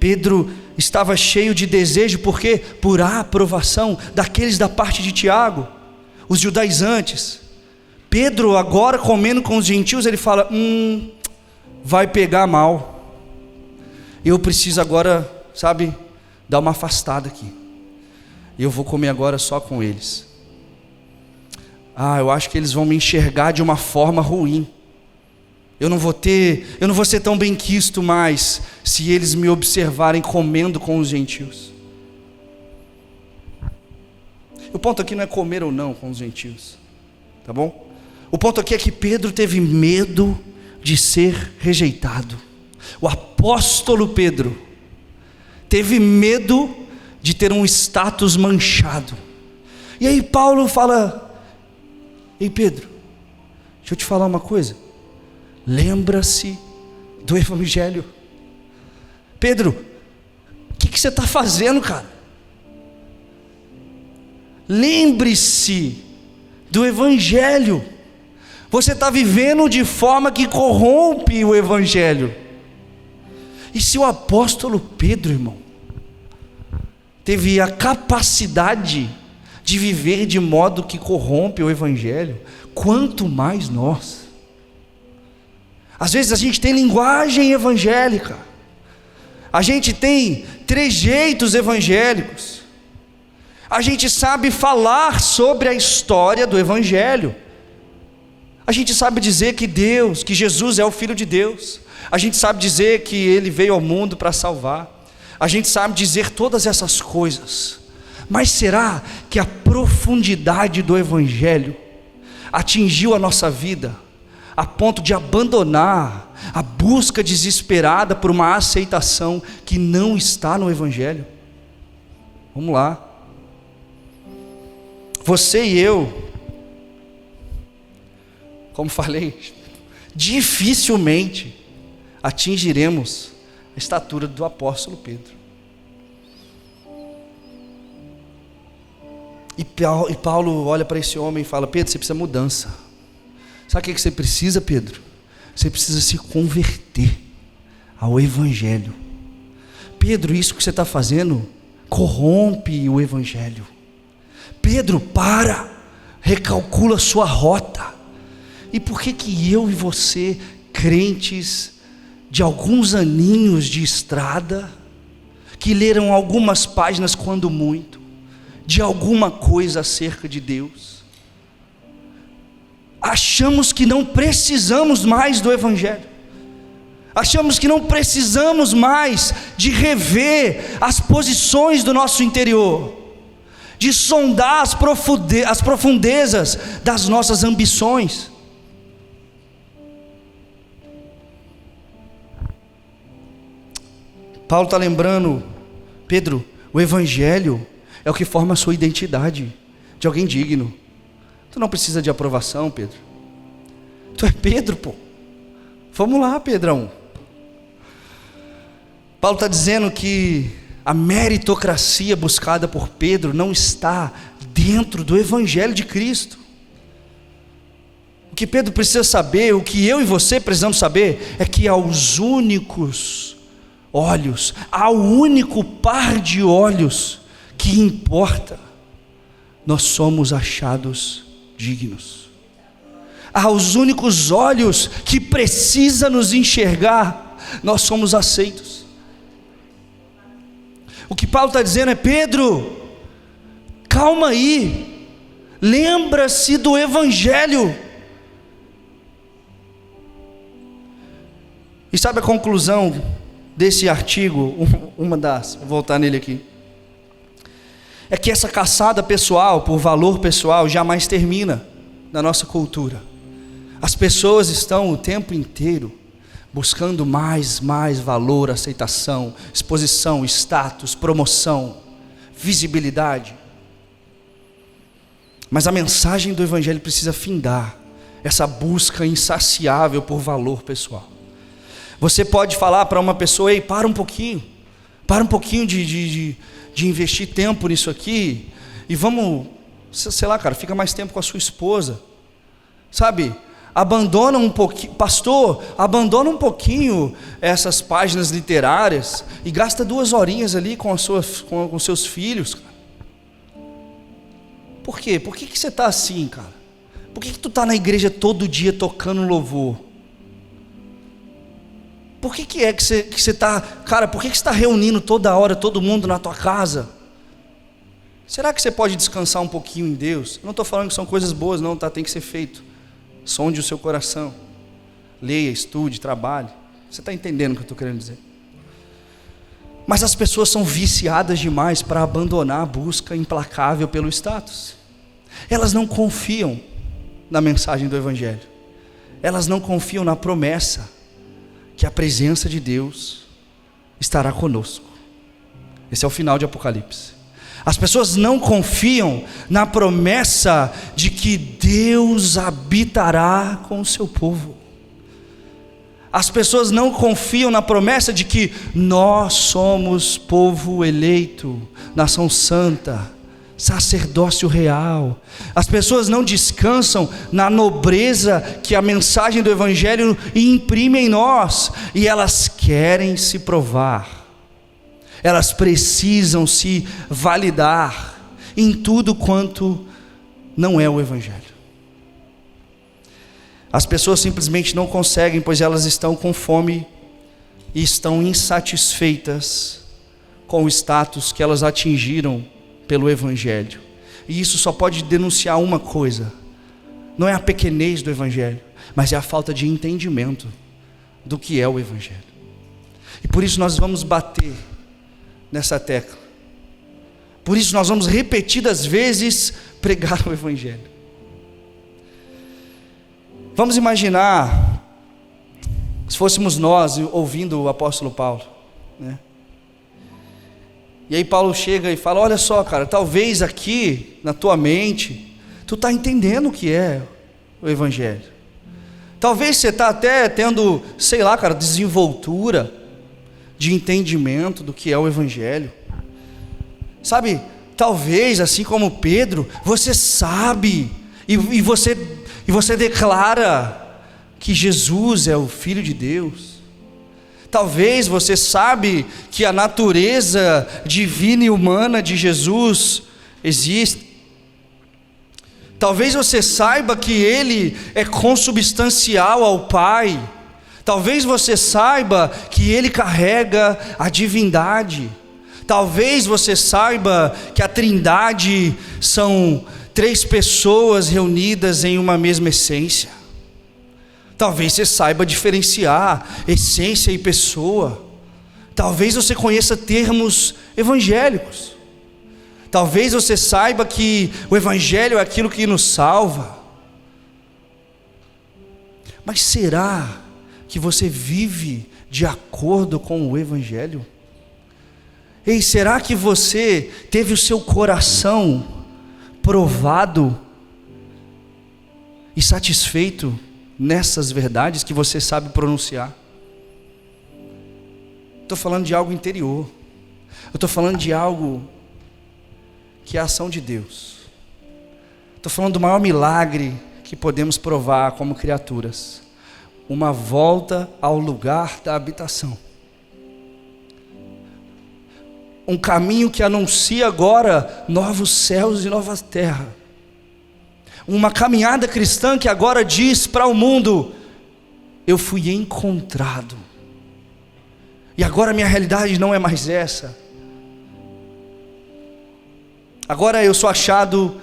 Pedro estava cheio de desejo, porque por aprovação daqueles da parte de Tiago, os judaizantes. Pedro agora comendo com os gentios, ele fala, vai pegar mal. Eu preciso agora, dar uma afastada aqui. Eu vou comer agora só com eles. Eu acho que eles vão me enxergar de uma forma ruim. Eu não vou ser tão bem quisto mais se eles me observarem comendo com os gentios. O ponto aqui não é comer ou não com os gentios, tá bom? O ponto aqui é que Pedro teve medo de ser rejeitado. O apóstolo Pedro teve medo de ter um status manchado. E aí Paulo fala, ei Pedro, deixa eu te falar uma coisa, lembra-se do Evangelho. Pedro, o que você está fazendo, cara? Lembre-se do Evangelho. Você está vivendo de forma que corrompe o Evangelho. E se o apóstolo Pedro, irmão, teve a capacidade de viver de modo que corrompe o Evangelho, quanto mais nós. Às vezes a gente tem linguagem evangélica, a gente tem trejeitos evangélicos, a gente sabe falar sobre a história do Evangelho, a gente sabe dizer que Jesus é o Filho de Deus, a gente sabe dizer que Ele veio ao mundo para salvar, a gente sabe dizer todas essas coisas, mas será que a profundidade do Evangelho atingiu a nossa vida a ponto de abandonar a busca desesperada por uma aceitação que não está no Evangelho? Vamos lá. Você e eu, como falei, dificilmente atingiremos a estatura do apóstolo Pedro. E Paulo olha para esse homem e fala, Pedro, você precisa de mudança. Sabe o que você precisa, Pedro? Você precisa se converter ao Evangelho. Pedro, isso que você está fazendo corrompe o Evangelho. Pedro, recalcula sua rota. E por que eu e você, crentes de alguns aninhos de estrada, que leram algumas páginas quando muito, de alguma coisa acerca de Deus, achamos que não precisamos mais do Evangelho, achamos que não precisamos mais de rever as posições do nosso interior, de sondar as profundezas das nossas ambições. Paulo está lembrando, Pedro, o Evangelho é o que forma a sua identidade de alguém digno. Tu não precisa de aprovação, Pedro. Tu é Pedro, pô. Vamos lá, Pedrão. Paulo está dizendo que a meritocracia buscada por Pedro não está dentro do Evangelho de Cristo. O que Pedro precisa saber, o que eu e você precisamos saber, é que aos únicos olhos, ao único par de olhos que importa, nós somos achados dignos. Aos únicos olhos que precisa nos enxergar, nós somos aceitos. O que Paulo está dizendo é, Pedro, calma aí, Lembra-se do Evangelho. E sabe a conclusão desse artigo? Vou voltar nele aqui. É que essa caçada pessoal, por valor pessoal, jamais termina na nossa cultura. As pessoas estão o tempo inteiro buscando mais valor, aceitação, exposição, status, promoção, visibilidade. Mas a mensagem do Evangelho precisa findar essa busca insaciável por valor pessoal. Você pode falar para uma pessoa: ei, para um pouquinho de investir tempo nisso aqui, e vamos, sei lá, cara, fica mais tempo com a sua esposa, sabe? Abandona um pouquinho, pastor, abandona um pouquinho essas páginas literárias e gasta 2 horinhas ali com seus filhos, cara. Por quê? Por que você está assim, cara? Por que tu está na igreja todo dia tocando louvor? Por que você está, cara, por que você está reunindo toda hora todo mundo na tua casa? Será que você pode descansar um pouquinho em Deus? Eu não estou falando que são coisas boas, não, tá? Tem que ser feito. Sonde o seu coração, leia, estude, trabalhe. Você está entendendo o que eu estou querendo dizer? Mas as pessoas são viciadas demais para abandonar a busca implacável pelo status. Elas não confiam na mensagem do Evangelho. Elas não confiam na promessa que a presença de Deus estará conosco. Esse é o final de Apocalipse. As pessoas não confiam na promessa de que Deus habitará com o seu povo. As pessoas não confiam na promessa de que nós somos povo eleito, nação santa, sacerdócio real. As pessoas não descansam na nobreza que a mensagem do Evangelho imprime em nós, e elas querem se provar. Elas precisam se validar em tudo quanto não é o Evangelho. As pessoas simplesmente não conseguem, pois elas estão com fome e estão insatisfeitas com o status que elas atingiram pelo Evangelho. E isso só pode denunciar uma coisa: não é a pequenez do Evangelho, mas é a falta de entendimento do que é o Evangelho. E por isso nós vamos bater nessa tecla. Por isso nós vamos repetidas vezes pregar o Evangelho. Vamos imaginar, se fôssemos nós ouvindo o apóstolo Paulo, né? E aí Paulo chega e fala: olha só, cara, talvez aqui na tua mente tu está entendendo o que é o Evangelho. Talvez você está até tendo, sei lá, cara, desenvoltura de entendimento do que é o Evangelho. Sabe, talvez assim como Pedro, você sabe e você declara que Jesus é o Filho de Deus. Talvez você sabe que a natureza divina e humana de Jesus existe. Talvez você saiba que Ele é consubstancial ao Pai. Talvez você saiba que Ele carrega a divindade. Talvez você saiba que a Trindade são 3 pessoas reunidas em uma mesma essência. Talvez você saiba diferenciar essência e pessoa. Talvez você conheça termos evangélicos. Talvez você saiba que o Evangelho é aquilo que nos salva. Mas será que você vive de acordo com o Evangelho? Ei, será que você teve o seu coração provado e satisfeito nessas verdades que você sabe pronunciar? Estou falando de algo interior. Eu estou falando de algo que é a ação de Deus. Estou falando do maior milagre que podemos provar como criaturas: uma volta ao lugar da habitação. Um caminho que anuncia agora novos céus e nova terra. Uma caminhada cristã que agora diz para o mundo: eu fui encontrado. E agora minha realidade não é mais essa. Agora eu sou achado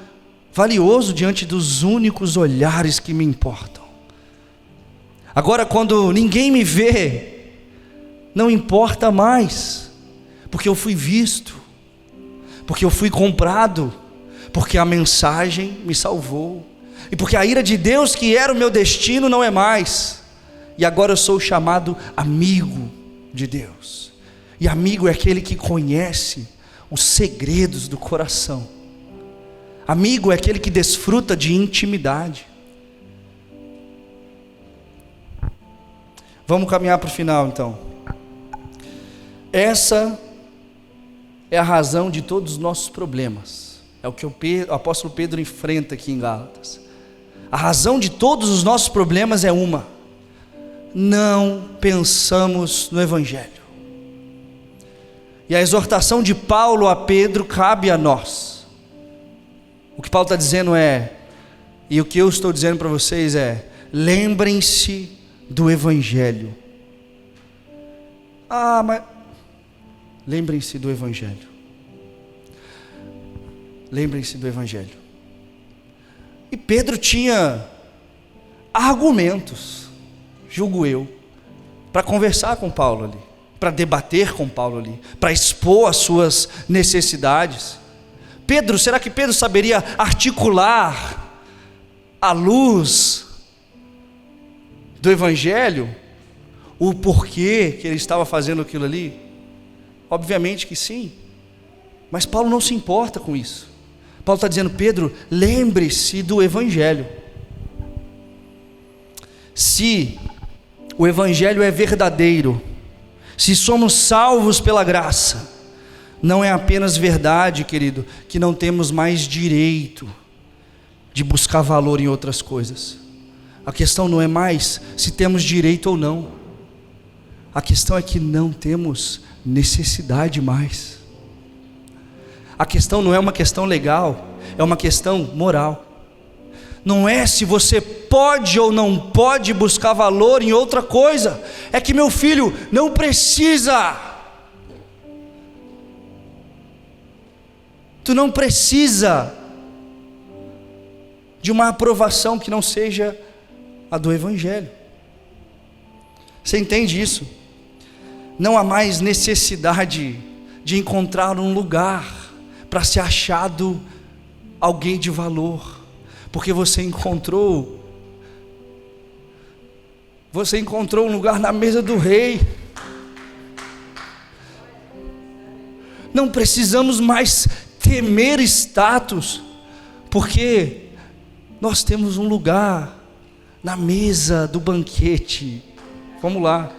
valioso diante dos únicos olhares que me importam. Agora, quando ninguém me vê, não importa mais, porque eu fui visto, porque eu fui comprado, porque a mensagem me salvou, e porque a ira de Deus, que era o meu destino, não é mais, e agora eu sou chamado amigo de Deus. E amigo é aquele que conhece os segredos do coração. Amigo é aquele que desfruta de intimidade. Vamos caminhar para o final então. Essa é a razão de todos os nossos problemas. É o que o apóstolo Pedro enfrenta aqui em Gálatas. A razão de todos os nossos problemas é uma: não pensamos no Evangelho. E a exortação de Paulo a Pedro cabe a nós. O que Paulo está dizendo e o que eu estou dizendo para vocês lembrem-se do Evangelho. Mas lembrem-se do Evangelho. Lembrem-se do Evangelho. E Pedro tinha argumentos, julgo eu, para conversar com Paulo ali, para debater com Paulo ali, para expor as suas necessidades. Será que Pedro saberia articular à luz do Evangelho o porquê que ele estava fazendo aquilo ali? Obviamente que sim, mas Paulo não se importa com isso. Paulo está dizendo: Pedro, lembre-se do Evangelho. Se o Evangelho é verdadeiro, se somos salvos pela graça, não é apenas verdade, querido, que não temos mais direito de buscar valor em outras coisas. A questão não é mais se temos direito ou não. A questão é que não temos necessidade mais. A questão não é uma questão legal, é uma questão moral. Não é se você pode ou não pode buscar valor em outra coisa. É que, meu filho, não precisa. Tu não precisa de uma aprovação que não seja a do Evangelho. Você entende isso? Não há mais necessidade de encontrar um lugar para ser achado alguém de valor, porque você encontrou um lugar na mesa do rei. Não precisamos mais temer status, porque nós temos um lugar na mesa do banquete. Vamos lá.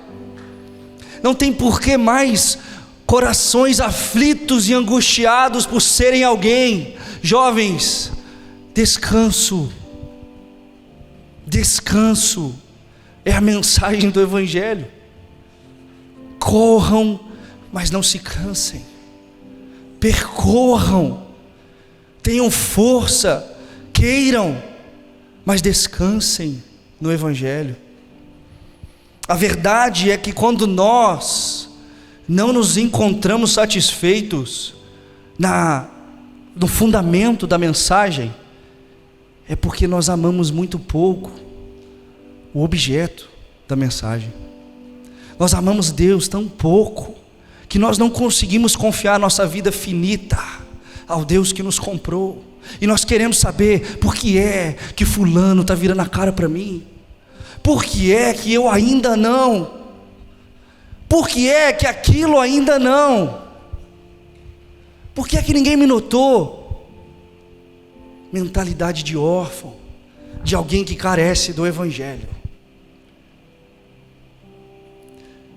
Não tem por que mais corações aflitos e angustiados por serem alguém. Jovens, descanso é a mensagem do Evangelho. Corram, mas não se cansem. Percorram, tenham força, queiram, mas descansem no Evangelho. A verdade é que quando nós não nos encontramos satisfeitos no fundamento da mensagem, é porque nós amamos muito pouco o objeto da mensagem. Nós amamos Deus tão pouco que nós não conseguimos confiar nossa vida finita ao Deus que nos comprou. E nós queremos saber por que é que fulano está virando a cara para mim. Por que é que eu ainda não? Por que é que aquilo ainda não? Por que é que ninguém me notou? Mentalidade de órfão, de alguém que carece do Evangelho.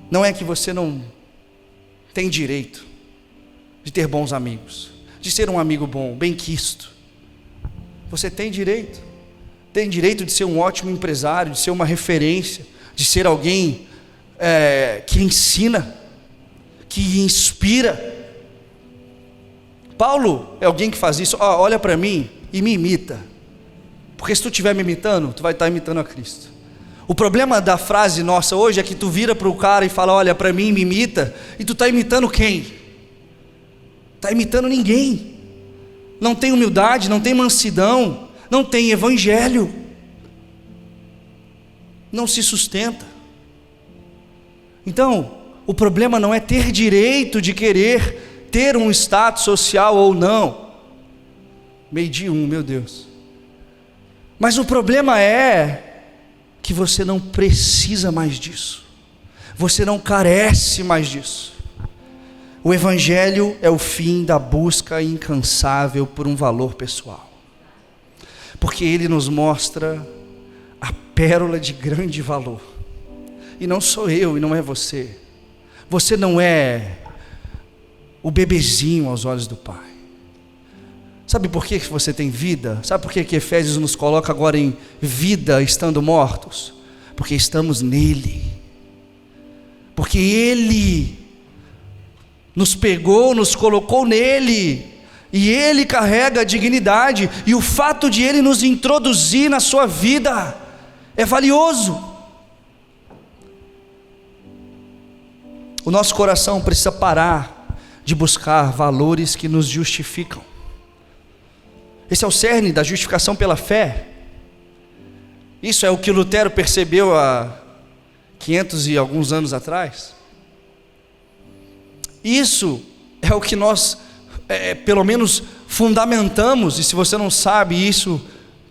Não é que você não tem direito de ter bons amigos, de ser um amigo bom, bem-quisto. Você tem direito de ser um ótimo empresário, de ser uma referência, de ser alguém que ensina, que inspira. Paulo é alguém que faz isso. Olha para mim e me imita, porque se tu estiver me imitando, tu vai estar imitando a Cristo. O problema da frase nossa hoje é que tu vira para o cara e fala: olha para mim, me imita, e tu está imitando quem? Está imitando ninguém. não tem humildade, não tem mansidão, não tem evangelho, não se sustenta. Então, o problema não é ter direito de querer ter um status social ou não. 12:01, meu Deus. Mas o problema é que você não precisa mais disso. Você não carece mais disso. O Evangelho é o fim da busca incansável por um valor pessoal. Porque ele nos mostra a pérola de grande valor. E não sou eu, e não é você. Você não é o bebezinho aos olhos do Pai. Sabe por que você tem vida? Sabe por que Efésios nos coloca agora em vida estando mortos? Porque estamos nele. Porque ele nos pegou, nos colocou nele, e ele carrega a dignidade, e o fato de ele nos introduzir na sua vida é valioso. O nosso coração precisa parar de buscar valores que nos justificam. Esse é o cerne da justificação pela fé. Isso é o que Lutero percebeu há 500 e alguns anos atrás. Isso é o que nós, pelo menos, fundamentamos, e se você não sabe isso,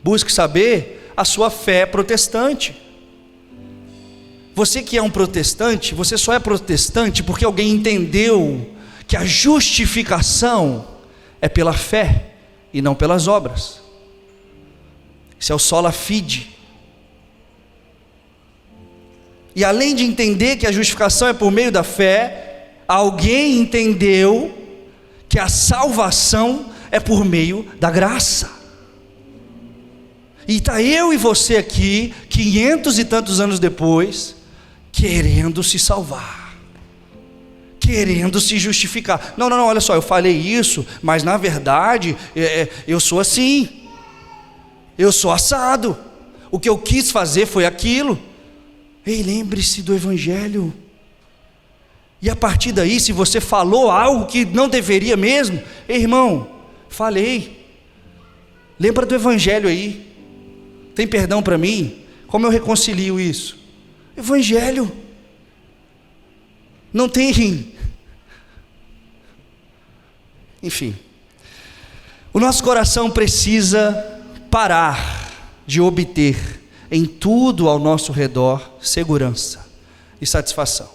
busque saber, a sua fé protestante. Você que é um protestante, você só é protestante porque alguém entendeu que a justificação é pela fé e não pelas obras. Isso é o sola fide. E além de entender que a justificação é por meio da fé, alguém entendeu que a salvação é por meio da graça. E está eu e você aqui, 500 e tantos anos depois, querendo se salvar, querendo se justificar. Não, olha só, eu falei isso, mas na verdade, eu sou assim, eu sou assado, o que eu quis fazer foi aquilo. Ei, lembre-se do Evangelho. E a partir daí, se você falou algo que não deveria mesmo, ei, irmão, falei, lembra do Evangelho aí, tem perdão para mim? Como eu reconcilio isso? Evangelho, não tem, enfim, o nosso coração precisa parar de obter em tudo ao nosso redor segurança e satisfação.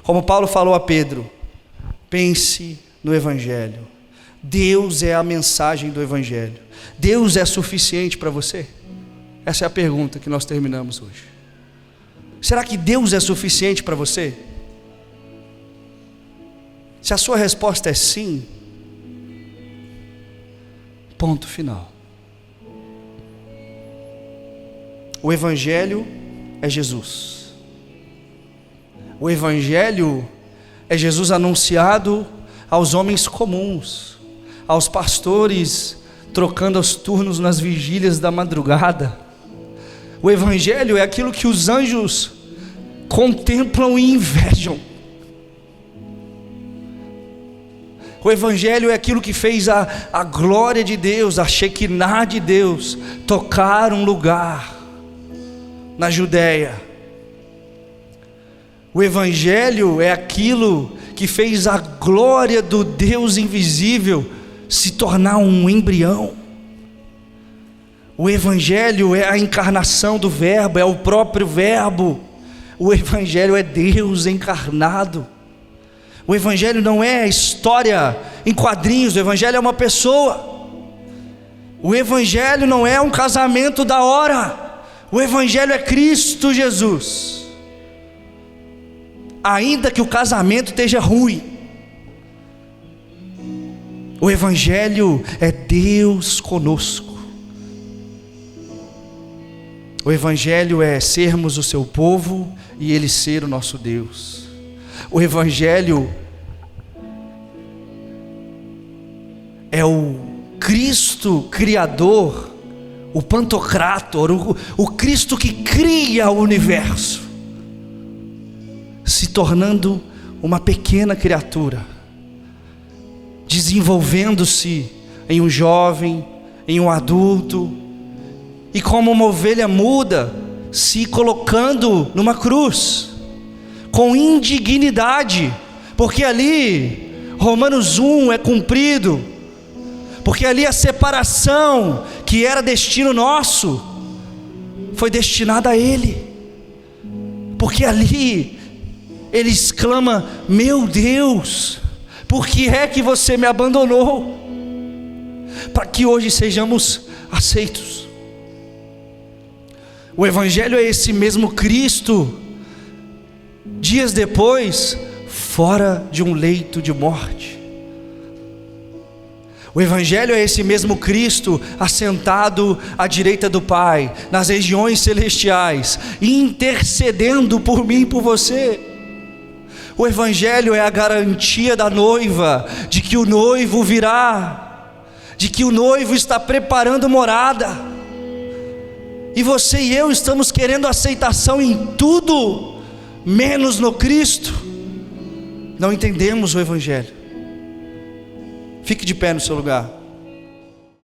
Como Paulo falou a Pedro, pense no Evangelho. Deus é a mensagem do Evangelho. Deus é suficiente para você? Essa é a pergunta que nós terminamos hoje. Será que Deus é suficiente para você? Se a sua resposta é sim, ponto final. O Evangelho é Jesus. O Evangelho é Jesus anunciado aos homens comuns, aos pastores trocando os turnos nas vigílias da madrugada. O Evangelho é aquilo que os anjos contemplam e invejam. O Evangelho é aquilo que fez a glória de Deus, a Shekinah de Deus, tocar um lugar na Judéia. O Evangelho é aquilo que fez a glória do Deus invisível se tornar um embrião. O Evangelho é a encarnação do Verbo, é o próprio Verbo. O Evangelho é Deus encarnado. O Evangelho não é história em quadrinhos, o Evangelho é uma pessoa. O Evangelho não é um casamento da hora, o Evangelho é Cristo Jesus. Ainda que o casamento esteja ruim, o Evangelho é Deus conosco. O Evangelho é sermos o seu povo e Ele ser o nosso Deus. O Evangelho é o Cristo Criador, o Pantocrator, o Cristo que cria o universo, se tornando uma pequena criatura, desenvolvendo-se em um jovem, em um adulto, e como uma ovelha muda, se colocando numa cruz, com indignidade, porque ali, Romanos 1 é cumprido, porque ali a separação, que era destino nosso, foi destinada a Ele, porque ali, Ele exclama: meu Deus, por que é que você me abandonou? Para que hoje sejamos aceitos. O Evangelho é esse mesmo Cristo, dias depois, fora de um leito de morte. O Evangelho é esse mesmo Cristo, assentado à direita do Pai, nas regiões celestiais, intercedendo por mim e por você. O Evangelho é a garantia da noiva, de que o noivo virá, de que o noivo está preparando morada, e você e eu estamos querendo aceitação em tudo, menos no Cristo. Não entendemos o Evangelho. Fique de pé no seu lugar.